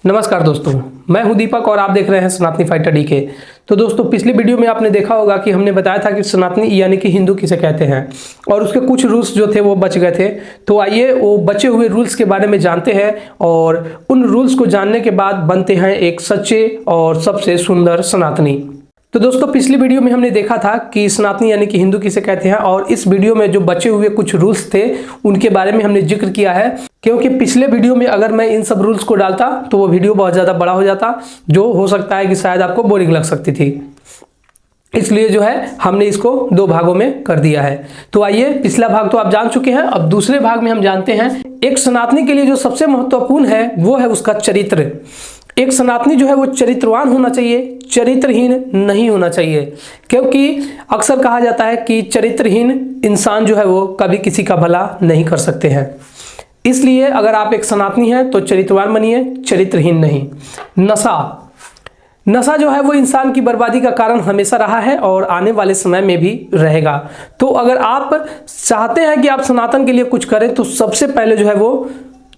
नमस्कार दोस्तों, मैं हूं दीपक और आप देख रहे हैं सनातनी फाइटर डीके। तो दोस्तों, पिछली वीडियो में आपने देखा होगा कि हमने बताया था कि सनातनी यानी कि हिंदू किसे कहते हैं और उसके कुछ रूल्स जो थे वो बच गए थे। तो आइए वो बचे हुए रूल्स के बारे में जानते हैं और उन रूल्स को जानने के बाद बनते हैं एक सच्चे और सबसे सुंदर सनातनी। तो दोस्तों, पिछली वीडियो में हमने देखा था कि सनातनी यानी कि हिंदू किसे कहते हैं और इस वीडियो में जो बचे हुए कुछ रूल्स थे उनके बारे में हमने जिक्र किया है, क्योंकि पिछले वीडियो में अगर मैं इन सब रूल्स को डालता तो वो वीडियो बहुत ज़्यादा बड़ा हो जाता, जो हो सकता है कि शायद आपको बोरिंग लग सकती थी। इसलिए जो है हमने इसको दो भागों में कर दिया है। तो आइए, पिछला भाग तो आप जान चुके हैं, अब दूसरे भाग में हम जानते हैं एक सनातनी के लिए जो सबसे महत्वपूर्ण है वो है उसका चरित्र। एक सनातनी जो है वो चरित्रवान होना चाहिए, चरित्रहीन नहीं होना चाहिए, क्योंकि अक्सर कहा जाता है कि चरित्रहीन इंसान जो है वो कभी किसी का भला नहीं कर सकते हैं। इसलिए अगर आप एक सनातनी हैं तो चरित्रवान बनिए, चरित्रहीन नहीं। नशा जो है वो इंसान की बर्बादी का कारण हमेशा रहा है और आने वाले समय में भी रहेगा। तो अगर आप चाहते हैं कि आप सनातन के लिए कुछ करें तो सबसे पहले जो है वो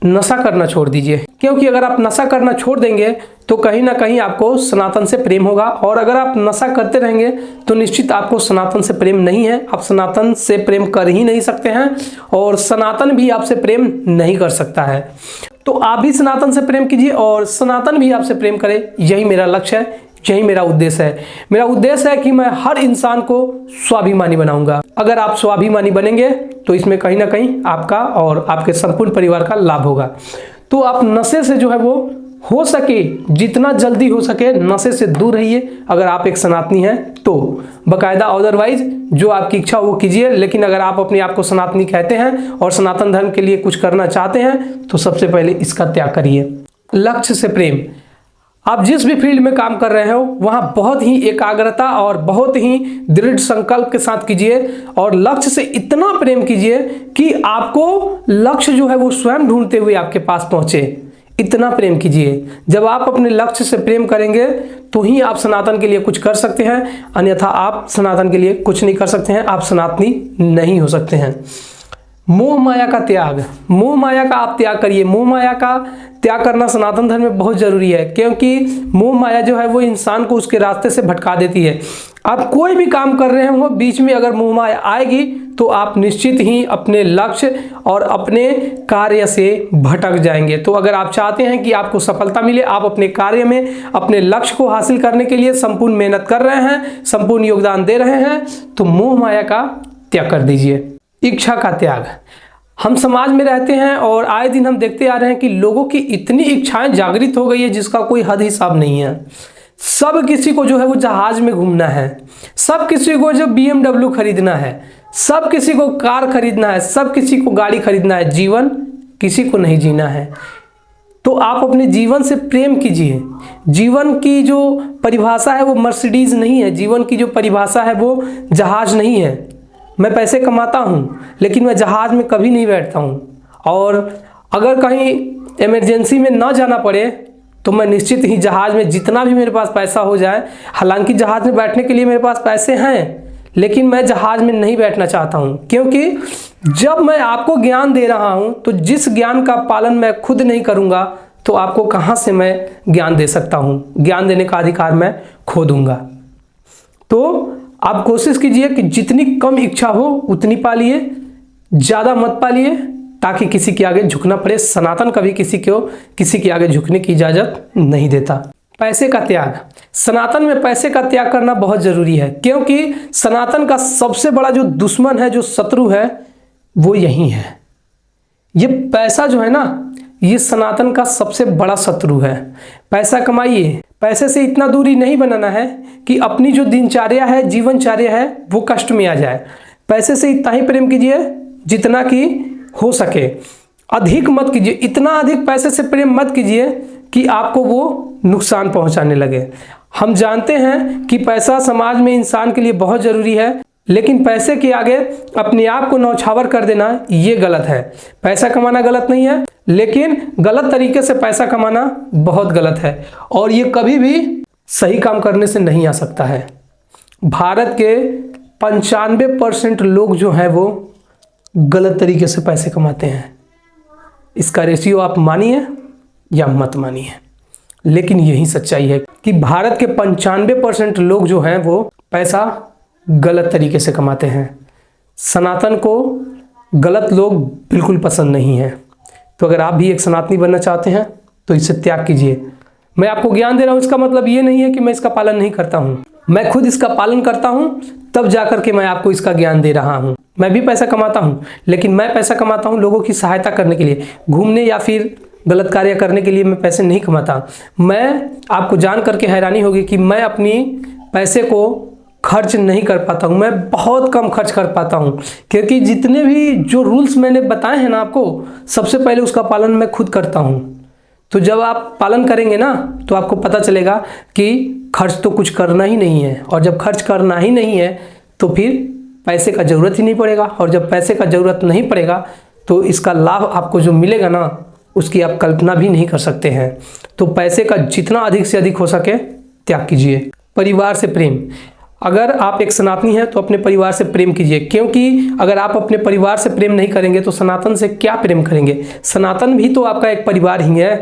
नशा करना छोड़ दीजिए, क्योंकि अगर आप नशा करना छोड़ देंगे तो कहीं ना कहीं आपको सनातन से प्रेम होगा, और अगर आप नशा करते रहेंगे तो निश्चित आपको सनातन से प्रेम नहीं है। आप सनातन से प्रेम कर ही नहीं सकते हैं और सनातन भी आपसे प्रेम नहीं कर सकता है। तो आप भी सनातन से प्रेम कीजिए और सनातन भी आपसे प्रेम करे, यही मेरा लक्ष्य है, यही मेरा उद्देश्य है। मेरा उद्देश्य है कि मैं हर इंसान को स्वाभिमानी बनाऊंगा। अगर आप स्वाभिमानी बनेंगे तो इसमें कहीं ना कहीं आपका और आपके संपूर्ण परिवार का लाभ होगा। तो आप नशे से जो है वो हो सके जितना जल्दी हो सके नशे से दूर रहिए अगर आप एक सनातनी हैं तो, बाकायदा। अदरवाइज जो आपकी इच्छा वो कीजिए, लेकिन अगर आप अपने आप को सनातनी कहते हैं और सनातन धर्म के लिए कुछ करना चाहते हैं तो सबसे पहले इसका त्याग करिए। लक्ष्य से प्रेम। आप जिस भी फील्ड में काम कर रहे हो वहाँ बहुत ही एकाग्रता और बहुत ही दृढ़ संकल्प के साथ कीजिए और लक्ष्य से इतना प्रेम कीजिए कि आपको लक्ष्य जो है वो स्वयं ढूंढते हुए आपके पास पहुँचे। इतना प्रेम कीजिए। जब आप अपने लक्ष्य से प्रेम करेंगे तो ही आप सनातन के लिए कुछ कर सकते हैं, अन्यथा आप सनातन के लिए कुछ नहीं कर सकते हैं, आप सनातनी नहीं हो सकते हैं। मोह माया का त्याग। मोह माया का आप त्याग करिए। मोह माया का त्याग करना सनातन धर्म में बहुत जरूरी है, क्योंकि मोह माया जो है वो इंसान को उसके रास्ते से भटका देती है। आप कोई भी काम कर रहे हो, बीच में अगर मोह माया आएगी तो आप निश्चित ही अपने लक्ष्य और अपने कार्य से भटक जाएंगे। तो अगर आप चाहते हैं कि आपको सफलता मिले, आप अपने कार्य में अपने लक्ष्य को हासिल करने के लिए संपूर्ण मेहनत कर रहे हैं, संपूर्ण योगदान दे रहे हैं, तो मोह माया का त्याग कर दीजिए। इच्छा का त्याग। हम समाज में रहते हैं और आए दिन हम देखते आ रहे हैं कि लोगों की इतनी इच्छाएं जागृत हो गई है जिसका कोई हद हिसाब नहीं है। सब किसी को जो है वो जहाज में घूमना है, सब किसी को जो BMW खरीदना है, सब किसी को कार खरीदना है, सब किसी को गाड़ी खरीदना है। जीवन किसी को नहीं जीना है। तो आप अपने जीवन से प्रेम कीजिए। जीवन की जो परिभाषा है वो मर्सिडीज नहीं है, जीवन की जो परिभाषा है वो जहाज नहीं है। मैं पैसे कमाता हूँ लेकिन मैं जहाज में कभी नहीं बैठता हूँ, और अगर कहीं इमरजेंसी में ना जाना पड़े तो मैं निश्चित ही जहाज में जितना भी मेरे पास पैसा हो जाए, हालांकि जहाज में बैठने के लिए मेरे पास पैसे हैं लेकिन मैं जहाज में नहीं बैठना चाहता हूँ, क्योंकि जब मैं आपको ज्ञान दे रहा हूँ तो जिस ज्ञान का पालन मैं खुद नहीं करूँगा तो आपको कहाँ से मैं ज्ञान दे सकता हूँ। ज्ञान देने का अधिकार मैं खो दूँगा। तो आप कोशिश कीजिए कि जितनी कम इच्छा हो उतनी पालिए, ज़्यादा मत पालिए, ताकि किसी के आगे झुकना पड़े। सनातन कभी किसी के आगे झुकने की इजाज़त नहीं देता। पैसे का त्याग। सनातन में पैसे का त्याग करना बहुत ज़रूरी है, क्योंकि सनातन का सबसे बड़ा जो दुश्मन है, जो शत्रु है, वो यही है। ये पैसा जो है ना, ये सनातन का सबसे बड़ा शत्रु है। पैसा कमाइए। पैसे से इतना दूरी नहीं बनाना है कि अपनी जो दिनचर्या है, जीवनचर्या है, वो कष्ट में आ जाए। पैसे से इतना ही प्रेम कीजिए जितना कि हो सके, अधिक मत कीजिए। इतना अधिक पैसे से प्रेम मत कीजिए कि आपको वो नुकसान पहुंचाने लगे। हम जानते हैं कि पैसा समाज में इंसान के लिए बहुत ज़रूरी है, लेकिन पैसे के आगे अपने आप को न्यौछावर कर देना ये गलत है। पैसा कमाना गलत नहीं है, लेकिन गलत तरीके से पैसा कमाना बहुत गलत है और ये कभी भी सही काम करने से नहीं आ सकता है। भारत के 95% लोग जो हैं वो गलत तरीके से पैसे कमाते हैं। इसका रेशियो आप मानिए या मत मानिए। लेकिन यही सच्चाई है कि भारत के 95% लोग जो हैं वो पैसा गलत तरीके से कमाते हैं। सनातन को गलत लोग बिल्कुल पसंद नहीं हैं। तो अगर आप भी एक सनातनी बनना चाहते हैं तो इसे त्याग कीजिए। मैं आपको ज्ञान दे रहा हूँ, इसका मतलब ये नहीं है कि मैं इसका पालन नहीं करता हूँ। मैं खुद इसका पालन करता हूँ, तब जाकर के मैं आपको इसका ज्ञान दे रहा हूँ। मैं भी पैसा कमाता हूँ, लेकिन मैं पैसा कमाता हूँ लोगों की सहायता करने के लिए। घूमने या फिर गलत कार्य करने के लिए मैं पैसे नहीं कमाता। मैं आपको जान करके हैरानी होगी कि मैं अपनी पैसे को खर्च नहीं कर पाता हूँ। मैं बहुत कम खर्च कर पाता हूँ, क्योंकि जितने भी जो रूल्स मैंने बताए हैं ना आपको, सबसे पहले उसका पालन मैं खुद करता हूँ। तो जब आप पालन करेंगे ना तो आपको पता चलेगा कि खर्च तो कुछ करना ही नहीं है, और जब खर्च करना ही नहीं है तो फिर पैसे का ज़रूरत ही नहीं पड़ेगा, और जब पैसे का ज़रूरत नहीं पड़ेगा तो इसका लाभ आपको जो मिलेगा ना उसकी आप कल्पना भी नहीं कर सकते हैं। तो पैसे का जितना अधिक से अधिक हो सके त्याग कीजिए। परिवार से प्रेम, अगर आप एक सनातनी हैं तो अपने परिवार से प्रेम कीजिए, क्योंकि अगर आप अपने परिवार से प्रेम नहीं करेंगे तो सनातन से क्या प्रेम करेंगे। सनातन भी तो आपका एक परिवार ही है।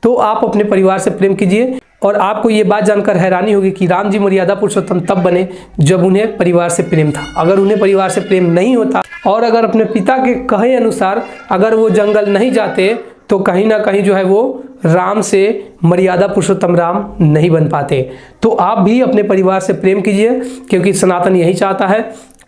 तो आप अपने परिवार से प्रेम कीजिए। और आपको ये बात जानकर हैरानी होगी कि राम जी मर्यादा पुरुषोत्तम तब बने जब उन्हें परिवार से प्रेम था। अगर उन्हें परिवार से प्रेम नहीं होता और अगर अपने पिता के कहे अनुसार अगर वो जंगल नहीं जाते तो कहीं ना कहीं जो है वो राम से मर्यादा पुरुषोत्तम राम नहीं बन पाते। तो आप भी अपने परिवार से प्रेम कीजिए, क्योंकि सनातन यही चाहता है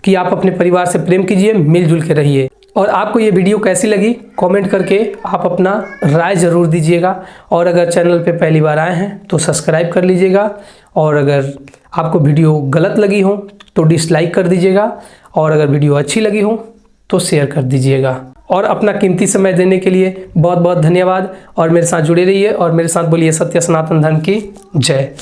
कि आप अपने परिवार से प्रेम कीजिए, मिलजुल के रहिए। और आपको ये वीडियो कैसी लगी कमेंट करके आप अपना राय ज़रूर दीजिएगा। और अगर चैनल पे पहली बार आए हैं तो सब्सक्राइब कर लीजिएगा। और अगर आपको वीडियो गलत लगी हो तो डिसलाइक कर दीजिएगा, और अगर वीडियो अच्छी लगी हो तो शेयर कर दीजिएगा। और अपना कीमती समय देने के लिए बहुत बहुत धन्यवाद। और मेरे साथ जुड़े रहिए और मेरे साथ बोलिए सत्य सनातन धर्म की जय।